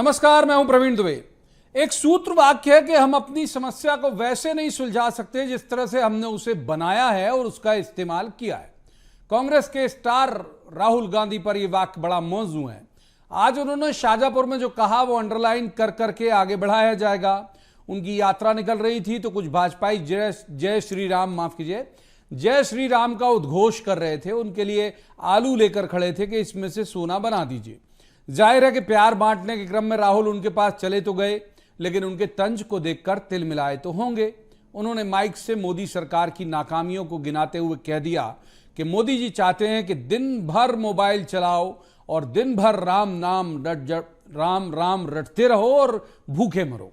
नमस्कार, मैं हूं प्रवीण दुबे। एक सूत्र वाक्य है कि हम अपनी समस्या को वैसे नहीं सुलझा सकते जिस तरह से हमने उसे बनाया है और उसका इस्तेमाल किया है। कांग्रेस के स्टार राहुल गांधी पर यह वाक्य बड़ा मौजू है। आज उन्होंने शाजापुर में जो कहा वो अंडरलाइन कर करके आगे बढ़ाया जाएगा। उनकी यात्रा निकल रही थी तो कुछ भाजपाई जय श्री राम का उद्घोष कर रहे थे। उनके लिए आलू लेकर खड़े थे कि इसमें से सोना बना दीजिए। जाहिर है कि प्यार बांटने के क्रम में राहुल उनके पास चले तो गए, लेकिन उनके तंज को देखकर तिल मिलाए तो होंगे। उन्होंने माइक से मोदी सरकार की नाकामियों को गिनाते हुए कह दिया कि मोदी जी चाहते हैं कि दिन भर मोबाइल चलाओ और दिन भर राम राम रटते रहो और भूखे मरो।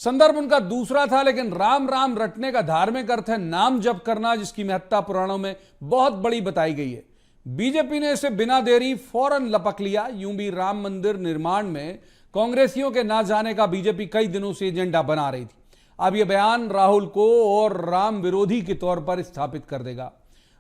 संदर्भ उनका दूसरा था, लेकिन राम राम रटने का धार्मिक अर्थ है नाम जप करना, जिसकी महत्ता पुराणों में बहुत बड़ी बताई गई है। बीजेपी ने इसे बिना देरी फौरन लपक लिया। यूं भी राम मंदिर निर्माण में कांग्रेसियों के ना जाने का बीजेपी कई दिनों से एजेंडा बना रही थी। अब यह बयान राहुल को और राम विरोधी के तौर पर स्थापित कर देगा।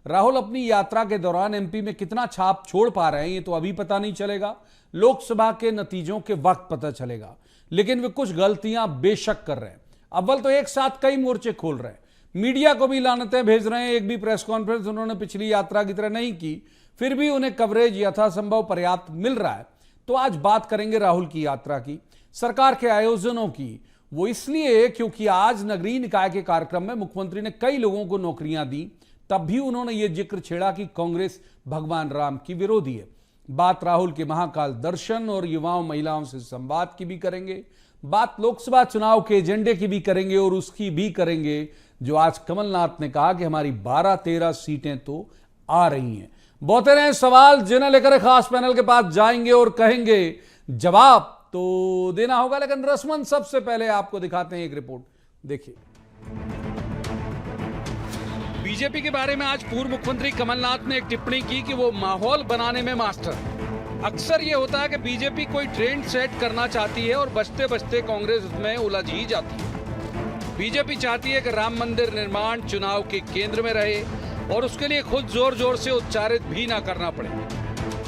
राहुल अपनी यात्रा के दौरान एमपी में कितना छाप छोड़ पा रहे हैं ये तो अभी पता नहीं चलेगा, लोकसभा के नतीजों के वक्त पता चलेगा। लेकिन वे कुछ गलतियां बेशक कर रहे हैं। अव्वल तो एक साथ कई मोर्चे खोल रहे हैं, मीडिया को भी लानतें भेज रहे हैं। एक भी प्रेस कॉन्फ्रेंस उन्होंने पिछली यात्रा की तरह नहीं की, फिर भी उन्हें कवरेज यथासंभव पर्याप्त मिल रहा है। तो आज बात करेंगे राहुल की यात्रा की, सरकार के आयोजनों की। वो इसलिए क्योंकि आज नगरीय निकाय के कार्यक्रम में मुख्यमंत्री ने कई लोगों को नौकरियां दी, तब भी उन्होंने ये जिक्र छेड़ा कि कांग्रेस भगवान राम की विरोधी है। बात राहुल के महाकाल दर्शन और युवाओं महिलाओं से संवाद की भी करेंगे, बात लोकसभा चुनाव के एजेंडे की भी करेंगे और उसकी भी करेंगे जो आज कमलनाथ ने कहा कि हमारी 12-13 सीटें तो आ रही हैं। बहुत रहे सवाल जिन्हें लेकर खास पैनल के पास जाएंगे और कहेंगे जवाब तो देना होगा, लेकिन रस्मन सबसे पहले आपको दिखाते हैं एक रिपोर्ट, देखिए। बीजेपी के बारे में आज पूर्व मुख्यमंत्री कमलनाथ ने एक टिप्पणी की कि वो माहौल बनाने में मास्टर। अक्सर ये होता है कि बीजेपी कोई ट्रेंड सेट करना चाहती है और बचते बचते कांग्रेस उसमें उलझ ही जाती है। बीजेपी चाहती है कि राम मंदिर निर्माण चुनाव के केंद्र में रहे और उसके लिए खुद जोर जोर से उच्चारित भी ना करना पड़े।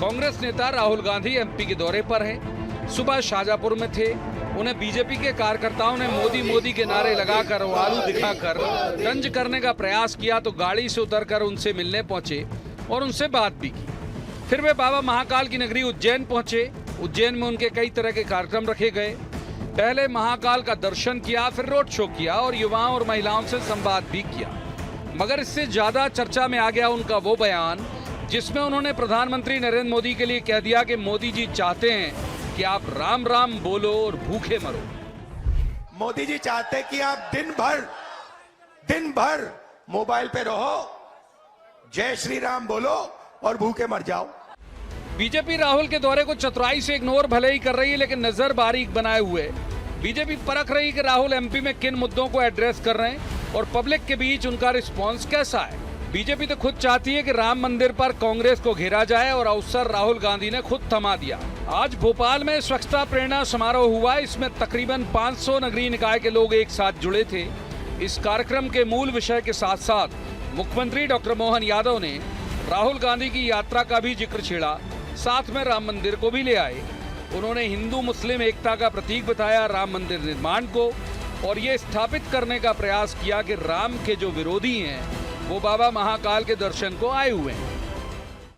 कांग्रेस नेता राहुल गांधी एमपी के दौरे पर हैं। सुबह शाजापुर में थे। उन्हें बीजेपी के कार्यकर्ताओं ने मोदी मोदी के नारे लगाकर और आलू दिखाकर तंज करने का प्रयास किया, तो गाड़ी से उतरकर उनसे मिलने पहुंचे और उनसे बात भी की। फिर वे बाबा महाकाल की नगरी उज्जैन पहुंचे। उज्जैन में उनके कई तरह के कार्यक्रम रखे गए। पहले महाकाल का दर्शन किया, फिर रोड शो किया और युवाओं और महिलाओं से संवाद भी किया। मगर इससे ज्यादा चर्चा में आ गया उनका वो बयान जिसमें उन्होंने प्रधानमंत्री नरेंद्र मोदी के लिए कह दिया कि मोदी जी चाहते हैं कि आप राम राम बोलो और भूखे मरो। मोदी जी चाहते हैं कि आप दिन भर मोबाइल पे रहो, जय श्री राम बोलो और भूखे मर जाओ। बीजेपी राहुल के दौरे को चतुराई से इग्नोर भले ही कर रही है, लेकिन नजर बारीक बनाए हुए बीजेपी परख रही कि राहुल एमपी में किन मुद्दों को एड्रेस कर रहे हैं और पब्लिक के बीच उनका रिस्पांस कैसा है। बीजेपी तो खुद चाहती है कि राम मंदिर पर कांग्रेस को घेरा जाए और अवसर राहुल गांधी ने खुद थमा दिया। आज भोपाल में स्वच्छता प्रेरणा समारोह हुआ। इसमें तकरीबन 500 नगरीय निकाय के लोग एक साथ जुड़े थे। इस कार्यक्रम के मूल विषय के साथ साथ मुख्यमंत्री डॉक्टर मोहन यादव ने राहुल गांधी की यात्रा का भी जिक्र छेड़ा, साथ में राम मंदिर को भी ले आए। उन्होंने हिंदू मुस्लिम एकता का प्रतीक बताया राम मंदिर निर्माण को और ये स्थापित करने का प्रयास किया कि राम के जो विरोधी हैं वो बाबा महाकाल के दर्शन को आए हुए हैं।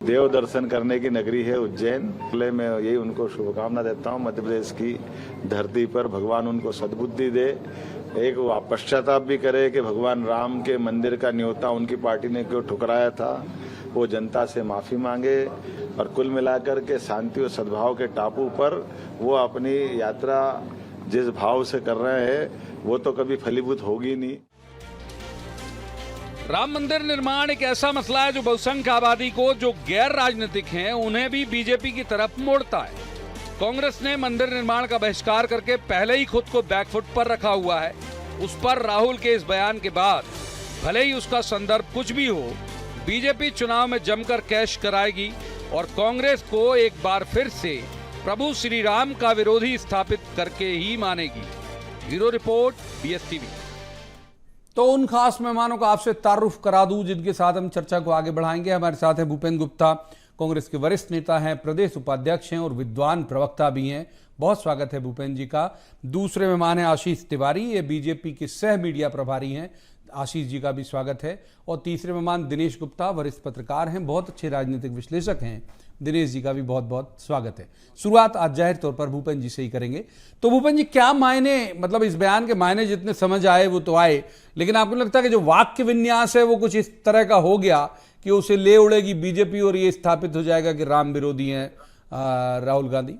देव दर्शन करने की नगरी है उज्जैन। पहले मैं यही उनको शुभकामना देता हूँ, मध्य प्रदेश की धरती पर भगवान उनको सद्बुद्धि दे। एक वो पश्चाताप भी करे कि भगवान राम के मंदिर का न्योता उनकी पार्टी ने क्यों ठुकराया था, वो जनता से माफी मांगे और कुल मिलाकर के शांति और सद्भाव के टापू पर वो अपनी यात्रा जिस भाव से कर रहे हैं वो तो कभी फलीभूत होगी नहीं। राम मंदिर निर्माण एक ऐसा मसला है जो बहुसंख्य आबादी को, जो गैर राजनीतिक हैं, उन्हें भी बीजेपी की तरफ मोड़ता है। कांग्रेस ने मंदिर निर्माण का बहिष्कार करके पहले ही खुद को बैकफुट पर रखा हुआ है। उस पर राहुल के इस बयान के बाद भले ही उसका संदर्भ कुछ भी हो, बीजेपी चुनाव में जमकर कैश कराएगी और कांग्रेस को एक बार फिर से प्रभु श्री राम का विरोधी स्थापित करके ही मानेगी। Bureau report, BSTV। तो उन खास मेहमानों का आपसे तारुफ करा दूं जिनके साथ हम चर्चा को आगे बढ़ाएंगे। हमारे साथ हैं भूपेंद्र गुप्ता, कांग्रेस के वरिष्ठ नेता हैं, प्रदेश उपाध्यक्ष हैं और विद्वान प्रवक्ता भी हैं। बहुत स्वागत है भूपेंद्र जी का। दूसरे मेहमान हैं आशीष तिवारी, ये बीजेपी के सह मीडिया प्रभारी हैं। आशीष जी का भी स्वागत है। और तीसरे मेहमान दिनेश गुप्ता, वरिष्ठ पत्रकार हैं, बहुत अच्छे राजनीतिक विश्लेषक हैं। दिनेश जी का भी बहुत बहुत स्वागत है। शुरुआत आज जाहिर तौर पर भूपेंद्र जी से ही करेंगे। तो भूपेंद्र जी, क्या मायने, मतलब इस बयान के मायने जितने समझ आए वो तो आए, लेकिन आपको लगता है कि जो वाक्य विन्यास है वो कुछ इस तरह का हो गया कि उसे ले उड़ेगी बीजेपी और ये स्थापित हो जाएगा कि राम विरोधी हैं राहुल गांधी?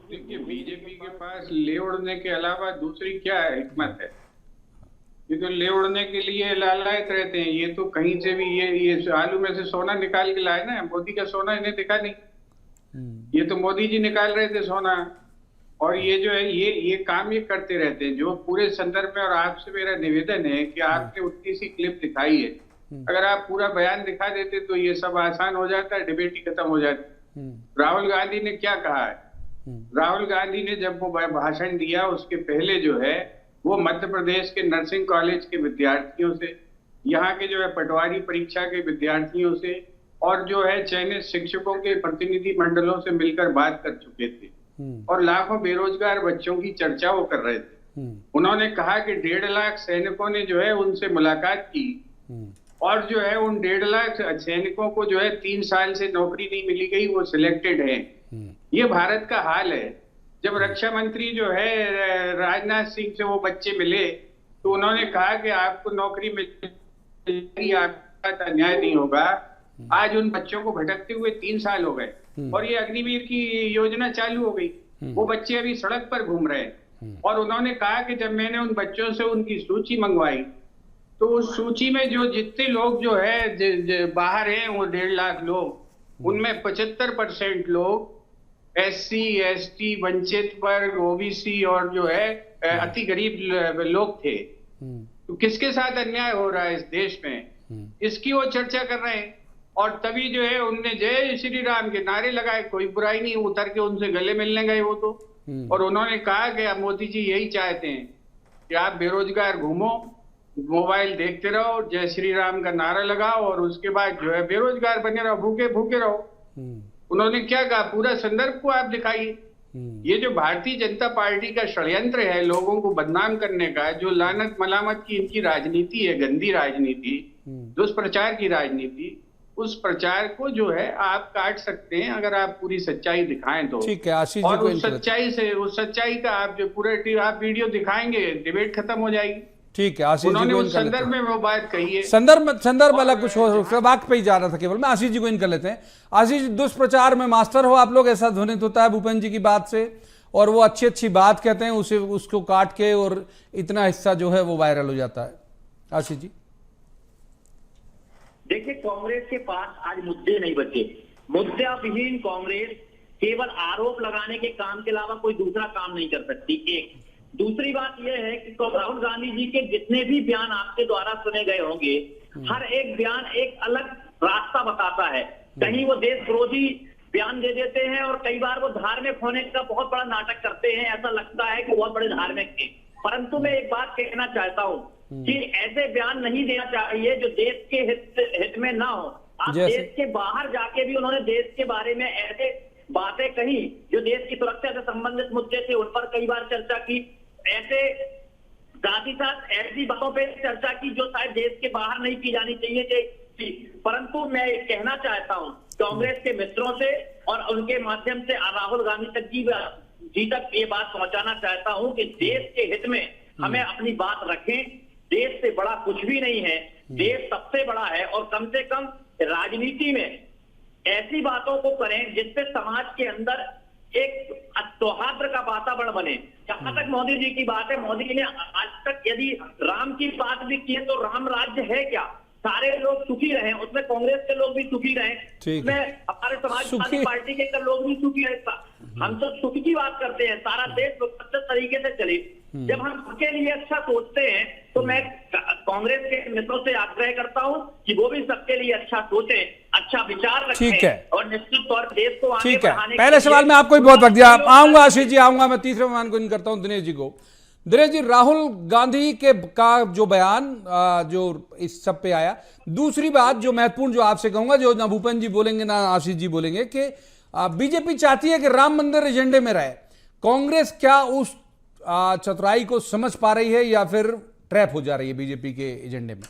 देखिए, बीजेपी के पास ले उड़ने के अलावा दूसरी क्या हिकमत है? ये तो ले उड़ने के लिए लालायत रहते हैं। ये तो कहीं से भी ये आलू में से सोना निकाल के लाए ना। मोदी का सोना इन्हें दिखा नहीं, ये तो मोदी जी निकाल रहे थे सोना। और ये जो है ये काम ये करते रहते हैं। जो पूरे संदर्भ में, और आपसे मेरा निवेदन है कि आपने उतनी सी क्लिप दिखाई है, अगर आप पूरा बयान दिखा देते तो ये सब आसान हो जाता है, डिबेट ही खत्म हो जाती। राहुल गांधी ने क्या कहा है? राहुल गांधी ने जब वो भाषण दिया उसके पहले जो है वो मध्य प्रदेश के नर्सिंग कॉलेज के विद्यार्थियों से, यहाँ के जो है पटवारी परीक्षा के विद्यार्थियों से और जो है चयनित शिक्षकों के प्रतिनिधि मंडलों से मिलकर बात कर चुके थे। और लाखों बेरोजगार बच्चों की चर्चा वो कर रहे थे। उन्होंने कहा कि 1.5 लाख सैनिकों ने जो है उनसे मुलाकात की और जो है उन 1.5 लाख सैनिकों को जो है 3 साल से नौकरी नहीं मिली गई, वो सिलेक्टेड है। ये भारत का हाल है। जब रक्षा मंत्री जो है राजनाथ सिंह से वो बच्चे मिले तो उन्होंने कहा कि आपको नौकरी मिलेगी, आपका अन्याय नहीं होगा। आज उन बच्चों को भटकते हुए 3 साल हो गए और ये अग्निवीर की योजना चालू हो गई। वो बच्चे अभी सड़क पर घूम रहे हैं। और उन्होंने कहा कि जब मैंने उन बच्चों से उनकी सूची मंगवाई तो उस सूची में जो जितने लोग जो है बाहर हैं वो 1.5 लाख लोग, उनमें 75% लोग SC, ST, वंचित वर्ग, OBC और जो है अति गरीब लोग थे। तो किसके साथ अन्याय हो रहा है इस देश में, इसकी वो चर्चा कर रहे हैं। और तभी जो है उनने जय श्री राम के नारे लगाए। कोई बुराई नहीं, उतर के उनसे गले मिलने गए वो तो। और उन्होंने कहा कि अब मोदी जी यही चाहते हैं कि आप बेरोजगार घूमो, मोबाइल देखते रहो, जय श्री राम का नारा लगाओ और उसके बाद जो है बेरोजगार बने रहो, भूखे भूखे रहो। उन्होंने क्या कहा, पूरा संदर्भ को आप दिखाइए। ये जो भारतीय जनता पार्टी का षड्यंत्र है लोगों को बदनाम करने का, जो लानत मलामत की इनकी राजनीति है, गंदी राजनीति, दुष्प्रचार की राजनीति, उस प्रचार को जो है आप काट सकते हैं अगर आप पूरी सच्चाई दिखाएं तो। ठीक है आशीष जी, और उस सच्चाई का आप जो पूरा आप वीडियो दिखाएंगे, डिबेट खत्म हो जाएगी। ठीक है आशीष जी, उन्होंने उस संदर्भ में वो बात कही है। संदर्भ अलग कुछ हो, वाक्य पे ही जा रहा था केवल। मैं आशीष जी को इन कर लेते हैं। आशीष जी, दुष्प्रचार में मास्टर हो आप लोग, ऐसा ध्वनित होता है भूपेंद्र जी की बात से, और वो अच्छी बात कहते हैं उसको काट के और इतना हिस्सा जो है वो वायरल हो जाता है। आशीष जी, देखिए, कांग्रेस के पास आज मुद्दे नहीं बचे। मुद्दा विहीन कांग्रेस केवल आरोप लगाने के काम के अलावा कोई दूसरा काम नहीं कर सकती। एक दूसरी बात यह है कि तो राहुल गांधी जी के जितने भी बयान आपके द्वारा सुने गए होंगे, हर एक बयान एक अलग रास्ता बताता है। कहीं वो देश विरोधी बयान दे देते हैं और कई बार वो धार्मिक होने का बहुत बड़ा नाटक करते हैं। ऐसा लगता है कि बहुत बड़े धार्मिक हैं। परंतु मैं एक बात कहना चाहता हूँ कि ऐसे बयान नहीं देना चाहिए जो देश के हित में ना हो। आप देश के बाहर जाके भी उन्होंने देश के बारे में ऐसे बातें कही जो देश की सुरक्षा से संबंधित मुद्दे थे, उन पर कई बार चर्चा की। ऐसे साथ ही साथ ऐसी बातों पे चर्चा की जो शायद देश के बाहर नहीं की जानी चाहिए थी। परंतु मैं कहना चाहता हूं कांग्रेस के मित्रों से और उनके माध्यम से राहुल गांधी तक जी तक ये बात पहुंचाना चाहता हूं कि देश के हित में हमें अपनी बात रखें। देश से बड़ा कुछ भी नहीं है, देश सबसे बड़ा है। और कम से कम राजनीति में ऐसी बातों को करें जिससे समाज के अंदर एक सौहार्द का वातावरण बने। जहां तक मोदी जी की बात है, मोदी जी ने आज तक यदि राम की बात भी की है तो राम राज्य है क्या? सारे लोग सुखी रहे, उसमें कांग्रेस के लोग भी सुखी रहे, उसमें हमारे समाजवादी पार्टी के लोग भी सुखी रहे। हम तो सुख की बात करते हैं, सारा देश अच्छे तरीके से चले। जब हम सबके लिए अच्छा सोचते हैं तो मैं कांग्रेस के मित्रों से आग्रह करता हूं कि वो भी सबके लिए अच्छा सोचे, अच्छा विचार रखें और निश्चित तौर पर देश को आगे बढ़ाने। पहले सवाल में आपको भी बहुत वक्त दिया, आऊंगा आशीष जी, आऊंगा। मैं तीसरे मेहमान को इन करता हूं, दिनेश जी को। दिनेश जी, राहुल गांधी का जो बयान जो इस सब पे आया, दूसरी बात जो महत्वपूर्ण जो आपसे कहूंगा, जो ना भूपेंद्र जी बोलेंगे ना आशीष जी बोलेंगे, कि बीजेपी चाहती है कि राम मंदिर एजेंडे में रहे। कांग्रेस क्या उस चतुराई को समझ पा रही है या फिर ट्रैप हो जा रही है बीजेपी के एजेंडे में?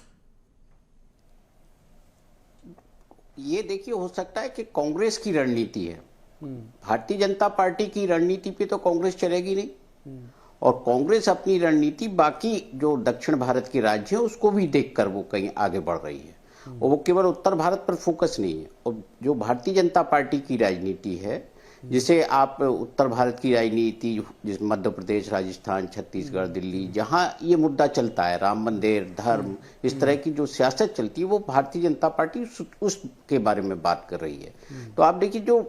ये देखिए, हो सकता है कि कांग्रेस की रणनीति है, भारतीय जनता पार्टी की रणनीति पे तो कांग्रेस चलेगी नहीं, और कांग्रेस अपनी रणनीति बाकी जो दक्षिण भारत के राज्य हैं उसको भी देखकर वो कहीं आगे बढ़ रही है, और वो केवल उत्तर भारत पर फोकस नहीं है। और जो भारतीय जनता पार्टी की राजनीति है, जिसे आप उत्तर भारत की राजनीति, जिस मध्य प्रदेश, राजस्थान, छत्तीसगढ़, दिल्ली, जहां ये मुद्दा चलता है, राम मंदिर, धर्म, इस तरह की जो सियासत चलती है, वो भारतीय जनता पार्टी उसके बारे में बात कर रही है। तो आप देखिए, जो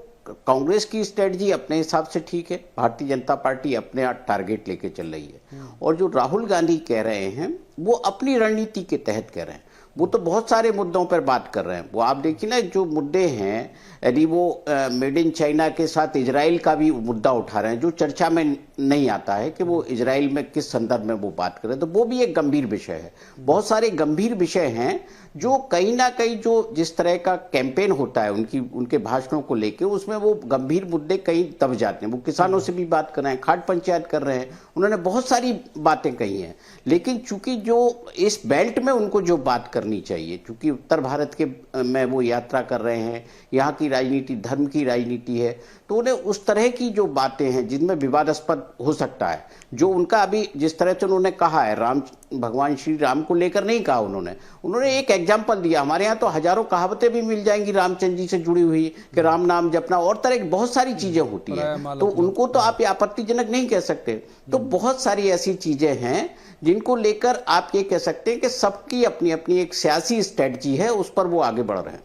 कांग्रेस की स्ट्रेटजी अपने हिसाब से ठीक है, भारतीय जनता पार्टी अपने टारगेट लेके चल रही है, और जो राहुल गांधी कह रहे हैं वो अपनी रणनीति के तहत कह रहे हैं। वो तो बहुत सारे मुद्दों पर बात कर रहे हैं। वो आप देखिए ना, जो मुद्दे हैं, यदि वो मेड इन चाइना के साथ इजराइल का भी मुद्दा उठा रहे हैं, जो चर्चा में नहीं आता है कि वो इजराइल में किस संदर्भ में वो बात कर रहे हैं, तो वो भी एक गंभीर विषय है। बहुत सारे गंभीर विषय हैं जो कहीं ना कहीं, जो जिस तरह का कैंपेन होता है उनके भाषणों को लेके, उसमें वो गंभीर मुद्दे कहीं दब जाते हैं। वो किसानों से भी बात कर रहे हैं, खाट पंचायत कर रहे हैं, उन्होंने बहुत सारी बातें कही हैं, लेकिन चूंकि जो इस बेल्ट में उनको जो बात करनी चाहिए, चूंकि उत्तर भारत के में वो यात्रा कर रहे हैं, यहाँ की राजनीति धर्म की राजनीति है, तो उन्हें उस तरह की जो बातें हैं जिनमें विवादास्पद हो सकता है, जो उनका अभी जिस तरह से उन्होंने कहा है, भगवान श्री राम को लेकर नहीं कहा उन्होंने एक एग्जाम्पल दिया। हमारे यहाँ तो हजारों कहावतें भी मिल जाएंगी रामचंद्र जी से जुड़ी हुई, कि राम नाम जपना और तरह की बहुत सारी चीजें होती है, तो उनको तो आप आपत्तिजनक नहीं कह सकते। तो बहुत सारी ऐसी चीजें हैं जिनको लेकर आप ये कह सकते हैं कि सबकी अपनी अपनी एक सियासी स्ट्रेटजी है, उस पर वो आगे बढ़ रहे हैं।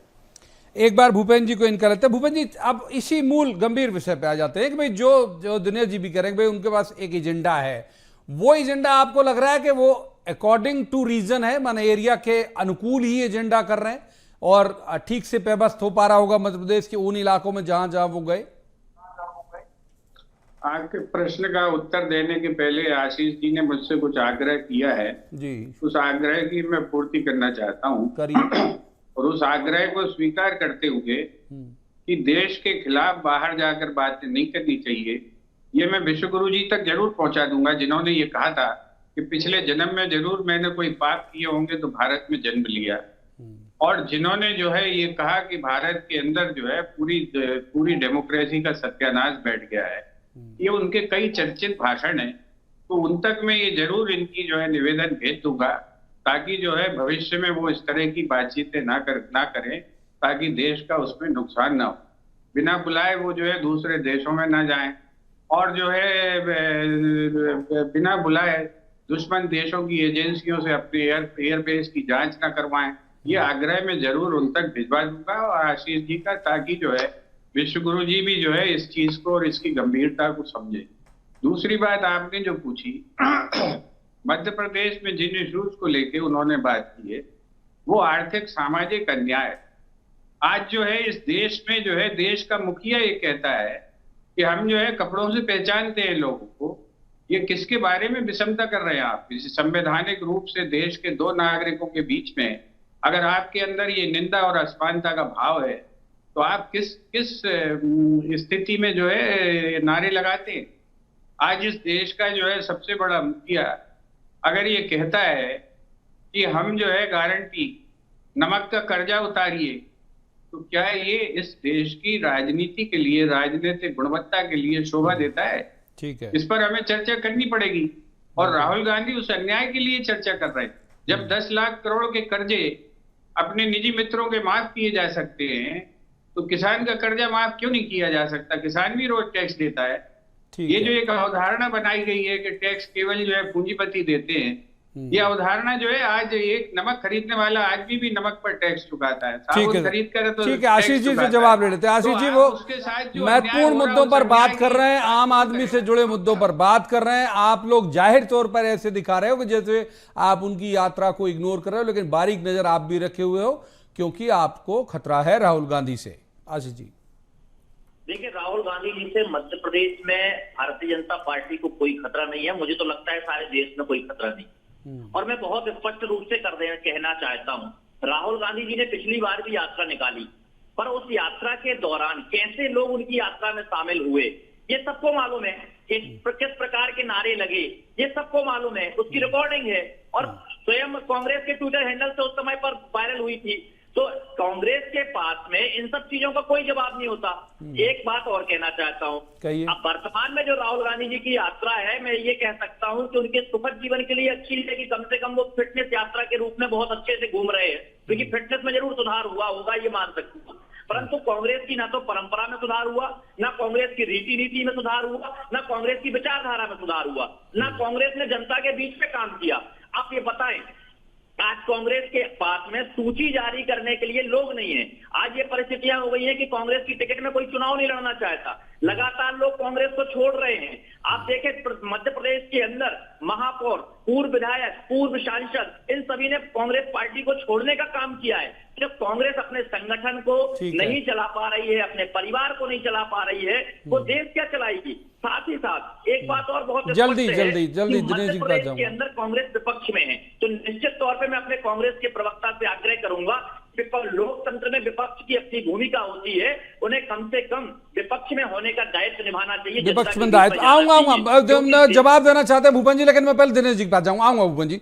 एक बार भूपेंद्र जी को इनका रहता है। भूपेंद्र जी, अब इसी मूल गंभीर विषय पे आ जाते हैं कि भाई जो दिनेश जी भी करेंगे, भाई उनके पास एक एजेंडा है, वो एजेंडा आपको लग रहा है कि वो अकॉर्डिंग टू रीजन है, माने एरिया के अनुकूल ही एजेंडा कर रहे हैं और ठीक से पेबस्त हो पा रहा होगा मध्य प्रदेश के उन इलाकों में जहां जहां वो गए? आपके प्रश्न का उत्तर देने के पहले आशीष जी ने मुझसे कुछ आग्रह किया है जी, उस आग्रह की मैं पूर्ति करना चाहता हूं। करिए। और उस आग्रह को स्वीकार करते हुए कि देश के खिलाफ बाहर जाकर बातें नहीं करनी चाहिए, ये मैं विश्वगुरु जी तक जरूर पहुंचा दूंगा, जिन्होंने ये कहा था कि पिछले जन्म में जरूर मैंने कोई पाप किए होंगे तो भारत में जन्म लिया, और जिन्होंने जो है ये कहा कि भारत के अंदर जो है पूरी डेमोक्रेसी का सत्यानाश बैठ गया है। ये उनके कई चर्चित भाषण हैं, तो उन तक मैं ये जरूर इनकी जो है निवेदन भेज दूंगा, ताकि जो है भविष्य में वो इस तरह की बातचीतें ना करें, ताकि देश का उसमें नुकसान ना हो। बिना बुलाए वो जो है दूसरे देशों में ना जाएं, और जो है बिना बुलाए दुश्मन देशों की एजेंसियों से अपने एयरबेस की जांच ना करवाएं। ये आग्रह मैं जरूर उन तक भिजवा दूंगा और आशीष जी का, ताकि जो है विश्वगुरु जी भी जो है इस चीज को और इसकी गंभीरता को समझे। दूसरी बात आपने जो पूछी, मध्य प्रदेश में जिन इश्यूज को लेके उन्होंने बात की है, वो आर्थिक सामाजिक अन्याय। आज जो है इस देश में जो है देश का मुखिया ये कहता है कि हम जो है कपड़ों से पहचानते हैं लोगों को। ये किसके बारे में विषमता कर रहे हैं आप? इस संवैधानिक रूप से देश के दो नागरिकों के बीच में अगर आपके अंदर ये निंदा और असमानता का भाव है, तो आप किस स्थिति में जो है नारे लगाते हैं? आज इस देश का जो है सबसे बड़ा मुखिया अगर ये कहता है कि हम जो है गारंटी नमक का कर्जा उतारिए, तो क्या ये इस देश की राजनीति के लिए, राजनीतिक गुणवत्ता के लिए शोभा देता है? ठीक है, इस पर हमें चर्चा करनी पड़ेगी। और राहुल गांधी उस अन्याय के लिए चर्चा कर रहे हैं। जब 10 लाख करोड़ के कर्जे अपने निजी मित्रों के माफ किए जा सकते हैं, तो किसान का कर्जा माफ क्यों नहीं किया जा सकता? किसान भी रोज टैक्स देता है। ये जो एक अवधारणा बनाई गई है कि टैक्स केवल जो है पूंजीपति देते हैं, ये अवधारणा जो है, आज एक नमक खरीदने वाला आदमी भी नमक पर टैक्स चुकाता है। ठीक है, खरीद कर तो ठीक है। आशीष जी से जवाब ले लेते हैं। आशीष जी, वो महत्वपूर्ण मुद्दों पर बात कर रहे हैं, आम आदमी से जुड़े मुद्दों पर बात कर रहे हैं। आप लोग जाहिर तौर पर ऐसे दिखा रहे हो कि जैसे आप उनकी यात्रा को इग्नोर कर रहे हो, लेकिन बारीक नजर आप भी रखे हुए हो, क्योंकि आपको खतरा है राहुल गांधी से। आशीष जी, देखिए, राहुल गांधी जी से मध्य प्रदेश में भारतीय जनता पार्टी को कोई खतरा नहीं है। मुझे तो लगता है सारे देश में कोई खतरा नहीं। और मैं बहुत स्पष्ट रूप से कहना चाहता हूं, राहुल गांधी जी ने पिछली बार भी यात्रा निकाली पर उस यात्रा के दौरान कैसे लोग उनकी यात्रा में शामिल हुए ये सबको मालूम है, किस प्रकार के नारे लगे ये सबको मालूम है, उसकी रिकॉर्डिंग है और स्वयं कांग्रेस के ट्विटर हैंडल से उस समय पर वायरल हुई थी। तो कांग्रेस के पास में इन सब चीजों का कोई जवाब नहीं होता। एक बात और कहना चाहता हूँ, अब वर्तमान में जो राहुल गांधी जी की यात्रा है, मैं ये कह सकता हूँ कि उनके सुखद जीवन के लिए अच्छी है कि कम से कम वो फिटनेस यात्रा के रूप में बहुत अच्छे से घूम रहे हैं, क्योंकि फिटनेस में जरूर सुधार हुआ होगा ये मान सकता हूँ। परंतु कांग्रेस की ना तो परंपरा में सुधार हुआ, ना कांग्रेस की रीति नीति में सुधार हुआ, ना कांग्रेस की विचारधारा में सुधार हुआ, ना कांग्रेस ने जनता के बीच में काम किया। आप ये बताएं, आज कांग्रेस के पास में सूची जारी करने के लिए लोग नहीं है। आज ये परिस्थितियां हो गई है कि कांग्रेस की टिकट में कोई चुनाव नहीं लड़ना चाहता, लगातार लोग कांग्रेस को छोड़ रहे हैं। आप देखें मध्य प्रदेश के अंदर महापौर, पूर्व विधायक, पूर्व सांसद, इन सभी ने कांग्रेस पार्टी को छोड़ने का काम किया है। जब कांग्रेस अपने संगठन को नहीं चला पा रही है, अपने परिवार को नहीं चला पा रही है, वो देश क्या चलाएगी। साथ ही साथ एक बात और बहुत जल्दी मध्य प्रदेश के अंदर कांग्रेस विपक्ष में है, तो निश्चित तौर पे मैं अपने कांग्रेस के प्रवक्ता से आग्रह करूंगा, लोकतंत्र में विपक्ष की अपनी भूमिका होती है, उन्हें कम से कम विपक्ष में होने का दायित्व निभाना चाहिए। विपक्ष में दायित्व आऊंगा जवाब देना चाहते हैं भूपेन जी, लेकिन मैं पहले दिनेश जी के पास जाऊंगा। आऊंगा भूपेन जी।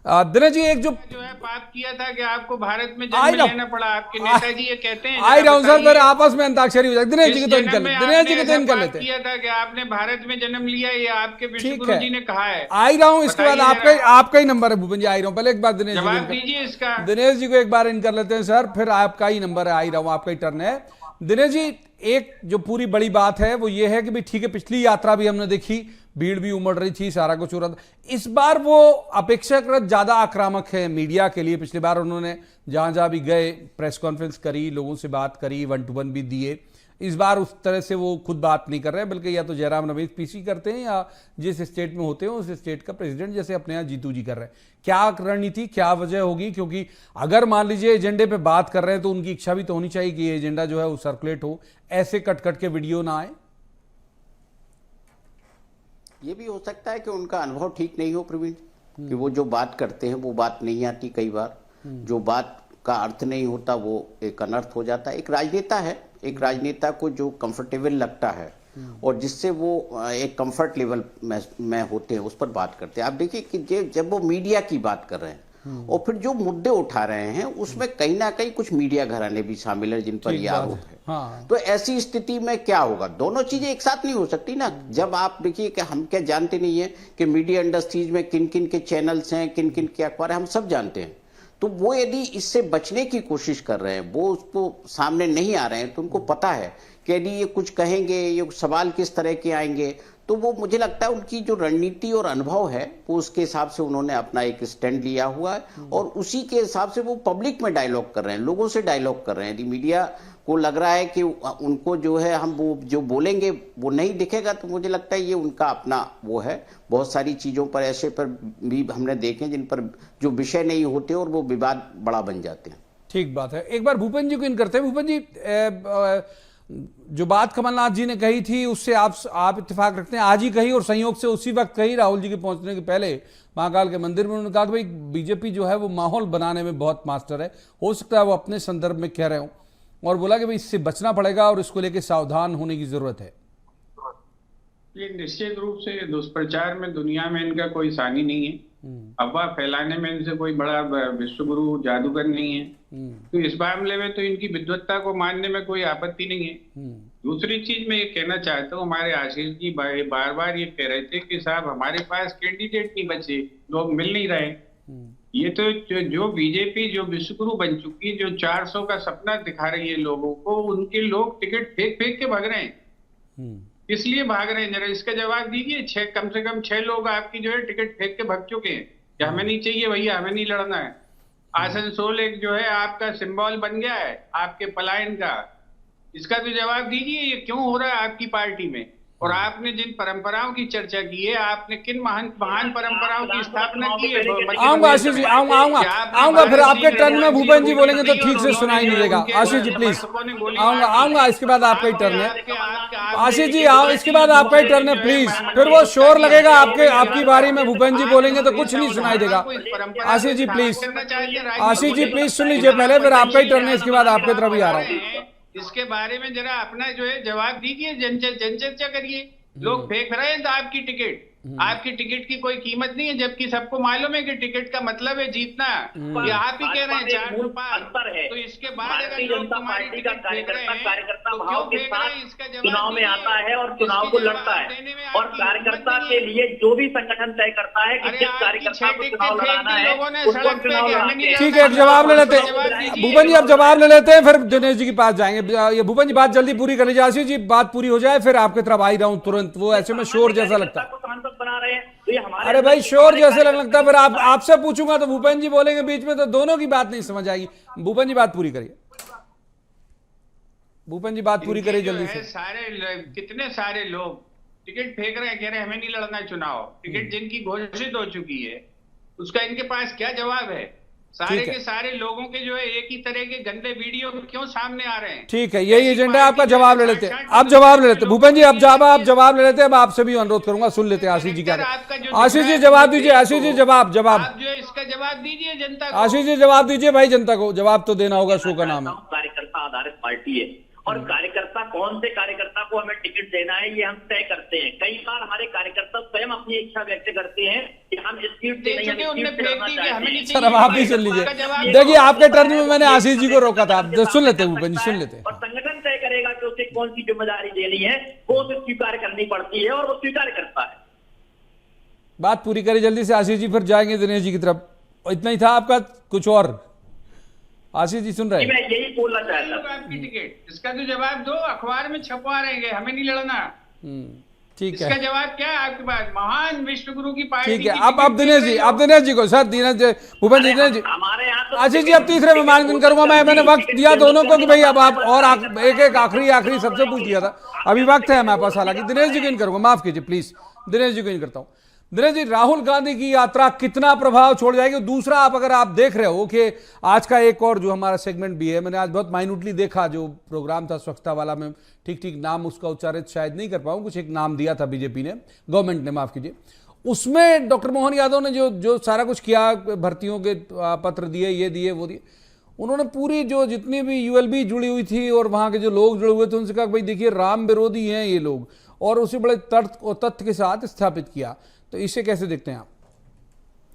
दिनेश जी, एक जो है पाप किया था कि आपको भारत में जन्म लेना पड़ा, आपके नेताजी ये कहते हैं। आई रहा हूं सर, फिर आपस में अंताक्षरी हो जाएगी। दिनेश जी की तो इनकर लेते किया था कि आपने भारत में जन्म लिया, ये आपके विश्वगुरु जी ने कहा है। आई रहा हूं, इसके बाद आपका ही नंबर है भूपेन जी। आई रहा हूं, पहले एक बार दिनेश जवाब दीजिए इसका। दिनेश जी को एक बार इन कर लेते हैं सर, फिर आपका ही नंबर है। आई रहा हूं, आपका ही टर्न है। दिनेश जी, एक जो पूरी बड़ी बात है वो ये है कि भाई ठीक है, पिछली यात्रा भी हमने देखी, भीड़ भी उमड़ रही थी, सारा कुछ हो रहा था। इस बार वो अपेक्षाकृत ज्यादा आक्रामक है मीडिया के लिए। पिछली बार उन्होंने जहां जहां भी गए प्रेस कॉन्फ्रेंस करी, लोगों से बात करी, 1-to-1 भी दिए। इस बार उस तरह से वो खुद बात नहीं कर रहे हैं, बल्कि या तो जयराम रमेश पीसी करते हैं या जिस स्टेट में होते हैं उस स्टेट का प्रेसिडेंट, जैसे अपने यहाँ जीतू जी कर रहे हैं। क्या रणनीति, क्या वजह होगी? क्योंकि अगर मान लीजिए एजेंडे पे बात कर रहे हैं तो उनकी इच्छा भी तो होनी चाहिए कि ये एजेंडा जो है वो सर्कुलेट हो, ऐसे कट कट के वीडियो ना आए। ये भी हो सकता है कि उनका अनुभव ठीक नहीं हो प्रवीण, कि वो जो बात करते हैं वो बात नहीं आती। कई बार जो बात का अर्थ नहीं होता वो एक अनर्थ हो जाता है। एक राजनेता है, एक राजनेता को जो कंफर्टेबल लगता है और जिससे वो एक कंफर्ट लेवल में होते हैं उस पर बात करते हैं। आप देखिए कि जब वो मीडिया की बात कर रहे हैं और फिर जो मुद्दे उठा रहे हैं उसमें कहीं ना कहीं कुछ मीडिया घराने भी शामिल है जिन पर ये आरोप है। हाँ। तो ऐसी स्थिति में क्या होगा? दोनों चीजें एक साथ नहीं हो सकती ना। जब आप देखिए कि हम क्या जानते नहीं है कि मीडिया इंडस्ट्रीज में किन किन के चैनल्स हैं, किन किन के अखबार हैं, हम सब जानते हैं। तो वो यदि इससे बचने की कोशिश कर रहे हैं, वो उसको सामने नहीं आ रहे हैं, तो उनको पता है कि यदि ये कुछ कहेंगे, ये सवाल किस तरह के आएंगे, तो वो मुझे लगता है उनकी जो रणनीति और अनुभव है वो उसके हिसाब से उन्होंने अपना एक स्टैंड लिया हुआ है और उसी के हिसाब से वो पब्लिक में डायलॉग कर रहे हैं, लोगों से डायलॉग कर रहे हैं। यदि मीडिया को लग रहा है कि उनको जो है हम वो जो बोलेंगे वो नहीं दिखेगा, तो मुझे लगता है ये उनका अपना वो है। बहुत सारी चीज़ों पर ऐसे पर भी हमने देखे जिन पर जो विषय नहीं होते और वो विवाद बड़ा बन जाते हैं। ठीक बात है। एक बार भूपेन जी को इन करते हैं। भूपेन जी, जो बात कमलनाथ जी ने कही थी उससे आप इत्तेफाक रखते हैं? आज ही कही और संयोग से उसी वक्त कही, राहुल जी के पहुंचने के पहले महाकाल के मंदिर में। उन्होंने कहा कि भाई बीजेपी जो है वो माहौल बनाने में बहुत मास्टर है, हो सकता है वो अपने संदर्भ में कह रहे हो, और बोला कि भाई इससे बचना पड़ेगा और इसको लेकर सावधान होने की जरूरत है। ये निश्चित रूप से दुष्प्रचार में दुनिया में इनका कोई सानी नहीं है, अफवाह फैलाने में इनसे कोई बड़ा विश्वगुरु जादूगर नहीं है। तो इस मामले में तो इनकी विद्वत्ता को मानने में कोई आपत्ति नहीं है। दूसरी चीज मैं ये कहना चाहता हूँ, हमारे आशीष जी बार बार ये कह रहे थे कि साहब हमारे पास कैंडिडेट नहीं बचे, लोग मिल नहीं रहे। ये तो जो बीजेपी जो विश्वगुरु बन चुकी, जो 400 का सपना दिखा रही है लोगों को, उनके लोग टिकट फेंक फेंक के भाग रहे हैं। इसलिए भाग रहे हैं, जरा इसका जवाब दीजिए। कम से कम 6 लोग आपकी जो है टिकट फेंक के भाग चुके हैं कि हमें नहीं चाहिए भैया, हमें नहीं लड़ना है। आसनसोल एक जो है आपका सिंबल बन गया है आपके पलायन का, इसका तो जवाब दीजिए, ये क्यों हो रहा है आपकी पार्टी में? और आपने जिन परंपराओं की चर्चा की है, आपने किन महान परंपराओं की स्थापना की है? आऊंगा आशीष जी, आऊंगा फिर आपके टर्न में भूपेन जी बोलेंगे तो ठीक से सुनाई नहीं देगा। आशीष जी प्लीज, आऊंगा इसके बाद आपका ही टर्न है। आशीष जी आओ, इसके बाद आपका ही टर्न है प्लीज, फिर वो शोर लगेगा आपकी बारी में, भूपेन जी बोलेंगे तो कुछ नहीं सुनाई देगा। आशीष जी प्लीज सुन लीजिए पहले, फिर आपका ही टर्न है, इसके बाद आपके तरफ ही आ रहा हूँ। इसके बारे में जरा अपना जो है जवाब दीजिए, जनचर्चा करिए। लोग फेंक रहे हैं तो आपकी टिकट की कोई कीमत नहीं है, जबकि सबको मालूम है कि टिकट का मतलब है जीतना। ये आप ही कह रहे हैं 4 सौ पार, तो इसके बाद भारतीय जनता पार्टी का कार्यकर्ता तो भाव के क्यों फेंक साथ रहे हैं? इसका जवाब चुनाव में दीजिए। आता है और चुनाव को इसके लड़ता जवाब है, देने में और आपकी कार्यकर्ता हिम्मत के नहीं है। लिए जो भी संगठन तय करता है कि अरे जिस आपकी कार्यकर्ता को छह चुनाव टिकटें लड़ाना फेंक दी है लोगों ने उसको सड़क पे चुनाव कि हमें लड़ाते नहीं हैं। ठीक है, एक जवाब ले लेते जवाब हैं दीजिए। भूपेन जी, अब जवाब ले लेते हैं, फिर दिनेश जी के पास जाएंगे। ये भूपेन जी बात जल्दी पूरी कर लीजिए, आशीष जी बात पूरी हो जाए फिर आपकी तरफ आ ही रहा हूं तुरंत। वो ऐसे में शोर जैसा लगता है। सांसद बना रहे हैं तो ये हमारे अरे भाई शोर जैसे लगने लगता है, फिर आपसे पूछूंगा तो भूपेन जी बोलेंगे बीच में, तो दोनों की बात नहीं समझ आएगी। भूपेन जी बात पूरी करिए, भूपेन जी बात पूरी करिए जल्दी से। कितने सारे लोग टिकट फेंक रहे हैं, कह रहे हैं हमें नहीं लड़ना चुनाव। टिकट जिनकी घोषित हो चुकी है उसका इनके पास क्या जवाब है? सारे ठीक है। के सारे लोगों के जो है एक ही तरह के गंदे वीडियो क्यों सामने आ रहे हैं? ठीक है, यही ऐसी एजेंडा आपका। पार्टी जवाब ले जो लेते हैं, साक्षात आप जवाब ले लेते हैं लोगों भूपेन जी, को अब नहीं आप है। जवाब ले लेते हैं। अब आपसे भी अनुरोध करूंगा, सुन लेते हैं आशीष जी क्या आपका जो आशीष जी है, जवाब दीजिए, आशीष जी जवाब आप जो है इसका जवाब दीजिए जनता को। आशीष जी जवाब दीजिए भाई, जनता को जवाब तो देना होगा, शो का नाम है। कार्यकर्ता आधारित पार्टी है और कार्यकर्ता कौन से कार्यकर्ता को हमें टिकट देना है ये हम तय करते हैं। कई बार हमारे कार्यकर्ता स्वयं अपनी इच्छा व्यक्त करते हैं कि हम इस सीट से नहीं, हम इस सीट से लड़ना चाहते हैं। सर अब आप ही सुन लीजिए। देखिए आपके टर्न में मैंने आशीष जी को रोका था, आप सुन लेते हैं भूपेन जी, सुन लेते हैं। और संगठन तय करेगा कि उसे कौन सी जिम्मेदारी देनी है, वो उसे स्वीकार करनी पड़ती है और वो स्वीकार करता है। बात पूरी करिए जल्दी से आशीष जी, फिर जाएंगे दिनेश जी की तरफ। इतना ही था आपका, कुछ और? आशीष जी सुन रहे हैं? मैं यही बोलना चाहता हूं। आपकी टिकट, इसका तो जवाब दो। अखबार में छपवा रहेंगे हमें नहीं लड़ना, ठीक इसका है, जवाब क्या है आपके पास? महान विश्व गुरु की पार्टी ठीक है। की अब टिकट दिनेश जी, अब दिनेश जी को, सर दिनेश जी, भूपेन जी, दिनेश जी, हमारे यहाँ तो आशीष जी अब तीसरे में मार्गदर्शन करूंगा मैं। मैंने वक्त दिया दोनों को कि भाई अब आप और एक एक आखिरी सबसे पूछ लिया था, अभी वक्त है हमारे पास। हालांकि दिनेश जी को इन करूंगा, माफ कीजिए प्लीज, दिनेश जी को इन करता हूं। दिनेश जी, राहुल गांधी की यात्रा कितना प्रभाव छोड़ जाएगी? दूसरा, अगर आप देख रहे हो कि आज का एक और जो हमारा सेगमेंट भी है, मैंने आज बहुत माइन्यूटली देखा, जो प्रोग्राम था स्वच्छता वाला, में ठीक नाम उसका उच्चारित शायद नहीं कर पाऊँ, कुछ एक नाम दिया था बीजेपी ने, गवर्नमेंट ने, माफ कीजिए। उसमें डॉक्टर मोहन यादव ने जो सारा कुछ किया, भर्तियों के पत्र दिए, ये दिए वो दिए, उन्होंने पूरी जो जितनी भी यूएलबी जुड़ी हुई थी और वहाँ के जो लोग जुड़े हुए थे उनसे कहा भाई देखिए राम विरोधी हैं ये लोग, और उसे बड़े तर्क और तथ्य के साथ स्थापित किया। तो इसे कैसे देखते हैं आप,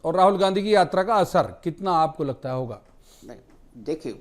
और राहुल गांधी की यात्रा का असर कितना आपको लगता है होगा? देखिए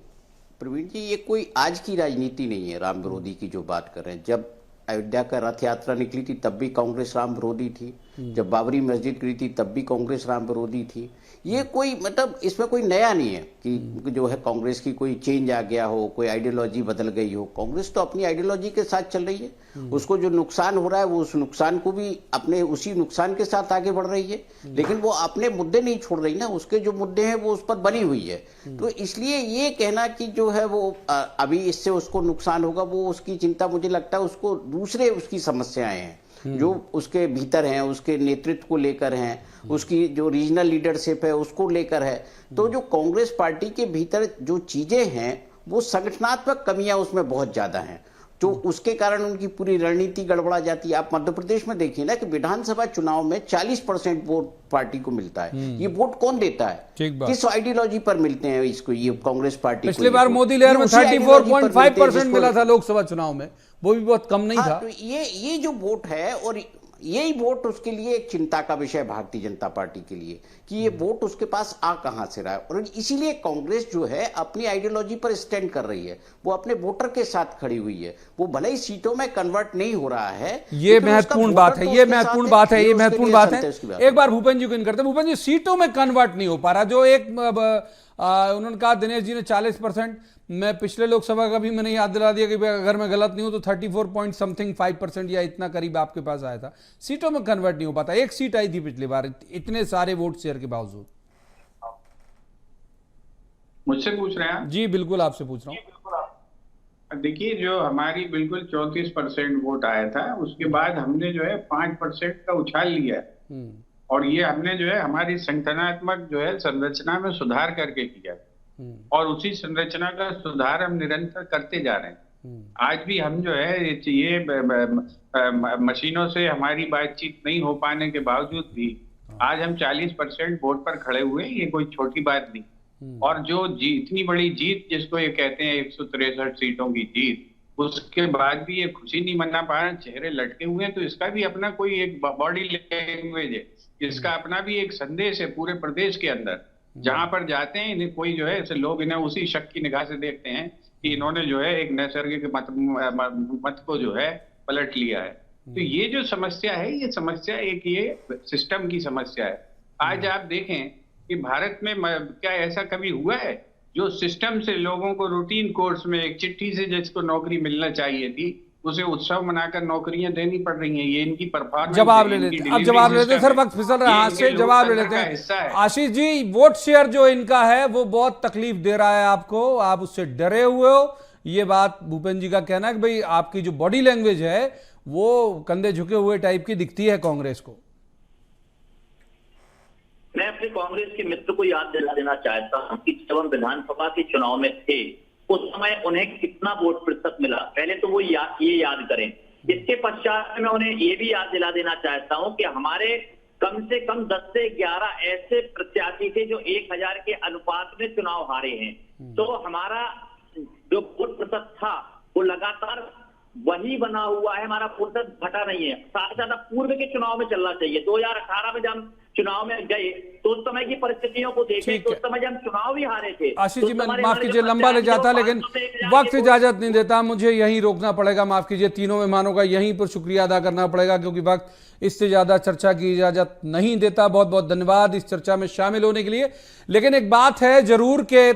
प्रवीण जी, ये कोई आज की राजनीति नहीं है राम विरोधी की जो बात कर रहे हैं। जब अयोध्या का रथ यात्रा निकली थी तब भी कांग्रेस राम विरोधी थी, जब बाबरी मस्जिद गिरी थी तब भी कांग्रेस राम विरोधी थी। ये कोई मतलब इसमें कोई नया नहीं है कि जो है कांग्रेस की कोई चेंज आ गया हो, कोई आइडियोलॉजी बदल गई हो। कांग्रेस तो अपनी आइडियोलॉजी के साथ चल रही है, उसको जो नुकसान हो रहा है वो उस नुकसान को भी अपने उसी नुकसान के साथ आगे बढ़ रही है, लेकिन वो अपने मुद्दे नहीं छोड़ रही ना, उसके जो मुद्दे हैं वो उस पर बनी हुई है। तो इसलिए ये कहना कि जो है वो अभी इससे उसको नुकसान होगा, वो उसकी चिंता, मुझे लगता है उसको दूसरे उसकी समस्याएं हैं जो उसके भीतर हैं, उसके नेतृत्व को लेकर हैं, उसकी जो रीजनल लीडरशिप है उसको लेकर है। तो जो कांग्रेस पार्टी के भीतर जो चीजें हैं वो संगठनात्मक कमियां उसमें बहुत ज्यादा हैं, तो उसके कारण उनकी पूरी रणनीति गड़बड़ा जाती है। आप मध्य प्रदेश में देखिए ना कि विधानसभा चुनाव में 40% वोट पार्टी को मिलता है। ये वोट कौन देता है, किस आइडियोलॉजी पर मिलते हैं इसको? ये कांग्रेस पार्टी। पिछली बार मोदी लहर में 34.5% मिला था लोकसभा चुनाव में, वो भी बहुत कम नहीं था। तो ये जो वोट है, और यही वोट उसके लिए एक चिंता का विषय भारतीय जनता पार्टी के लिए कि ये वोट उसके पास आ कहां से रहा है। और इसीलिए कांग्रेस जो है अपनी आइडियोलॉजी पर स्टैंड कर रही है, वो अपने वोटर के साथ खड़ी हुई है। वो भले ही सीटों में कन्वर्ट नहीं हो रहा है, ये महत्वपूर्ण बात है, ये महत्वपूर्ण बात है, ये महत्वपूर्ण बात है। एक बार भूपेन जी को इन करते हैं। भूपेन जी, सीटों में कन्वर्ट नहीं हो पा रहा, जो एक उन्होंने कहा दिनेश जी ने 40%, मैं पिछले लोकसभा का भी मैंने याद दिला दिया कि अगर मैं गलत नहीं हूं तो 34.5% या इतना करीब आपके पास आया था। सीटों में कन्वर्ट नहीं हो पाता, एक सीट आई थी पिछली बार इतने सारे वोट शेयर के बावजूद। मुझसे पूछ रहे हैं? जी बिल्कुल आपसे पूछ रहा हूं। देखिए, जो हमारी बिल्कुल 34% वोट आया था, उसके बाद हमने जो है 5% का उछाल लिया, और ये हमने जो है हमारी संगठनात्मक जो है संरचना में सुधार करके किया, और उसी संरचना का सुधार हम निरंतर करते जा रहे हैं। आज भी हम जो है ये मशीनों से हमारी बातचीत नहीं हो पाने के बावजूद भी आज हम 40% वोट पर खड़े हुए, ये कोई छोटी बात नहीं। और जो इतनी बड़ी जीत जिसको ये कहते हैं 163 सीटों की जीत, उसके बाद भी ये खुशी नहीं मना पा रहे, चेहरे लटके हुए हैं। तो इसका भी अपना कोई एक बॉडी लैंग्वेज है, इसका अपना भी एक संदेश है पूरे प्रदेश के अंदर। जहां पर जाते हैं इन्हें कोई जो है ऐसे लोग इन्हें उसी शक की निगाह से देखते हैं कि इन्होंने जो है एक नैसर्गिक मत को जो है पलट लिया है। तो ये जो समस्या है, ये समस्या एक ये सिस्टम की समस्या है। आज आप देखें कि भारत में क्या ऐसा कभी हुआ है जो सिस्टम से लोगों को रूटीन कोर्स में एक चिट्ठी से जिसको नौकरी मिलना चाहिए थी उसे उत्सव मनाकर नौकरियां देनी पड़ रही हैं। ये इनकी परफॉर्मेंस। जवाब ले लेते हैं, अब जवाब ले लेते हैं सर, वक्त फिसल रहा है हाथ से, जवाब ले लेते हैं। आशीष जी, वोट शेयर जो इनका है वो बहुत तकलीफ दे रहा है आपको, आप उससे डरे हुए हो, ये बात भूपेंद्र जी का कहना है कि भाई आपकी जो बॉडी लैंग्वेज है वो कंधे झुके हुए टाइप की दिखती है कांग्रेस को। मैं अपने कांग्रेस के मित्र को याद दिला देना चाहता हूं कि जब हम विधानसभा के चुनाव में थे उस समय उन्हें कितना वोट प्रतिशत मिला, पहले तो वो ये याद करें। इसके पश्चात मैं उन्हें ये भी याद दिला देना चाहता हूं कि हमारे कम से कम 10 से 11 ऐसे प्रत्याशी थे जो 1000 के अनुपात में चुनाव हारे हैं। तो हमारा जो वोट प्रतिशत था वो लगातार वही बना हुआ है, हमारा प्रतिशत घटा नहीं है। साथ ही साथ पूर्व के चुनाव में चलना चाहिए। 2018 में जब हम चुनाव में गए तो उस समय की परिस्थितियों को देखें तो उस समय जब हम चुनाव भी हारे थे। आशीष जी, मैं माफ कीजिए लंबा ले जाता, लेकिन वक्त इजाजत नहीं देता, मुझे यहीं रोकना पड़ेगा, माफ कीजिए। तीनों मेहमानों का यहीं पर शुक्रिया अदा करना पड़ेगा क्योंकि वक्त इससे ज्यादा चर्चा की इजाजत नहीं देता। बहुत बहुत धन्यवाद इस चर्चा में शामिल होने के लिए। लेकिन एक बात है जरूर कि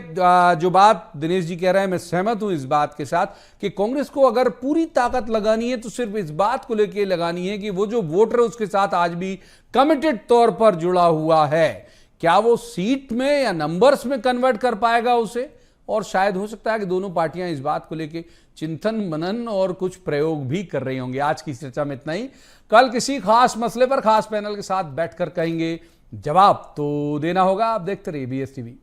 जो बात दिनेश जी कह रहे हैं, मैं सहमत हूं इस बात के साथ कि कांग्रेस को अगर पूरी ताकत लगानी है तो सिर्फ इस बात को लेकर लगानी है कि वो जो वोटर उसके साथ आज भी कमिटेड तौर पर जुड़ा हुआ है, क्या वो सीट में या नंबर्स में कन्वर्ट कर पाएगा उसे। और शायद हो सकता है कि दोनों पार्टियां इस बात को लेकर चिंतन मनन और कुछ प्रयोग भी कर रही होंगी। आज की चर्चा में इतना ही, कल किसी खास मसले पर खास पैनल के साथ बैठकर कहेंगे, जवाब तो देना होगा। आप देखते रहिए BS TV।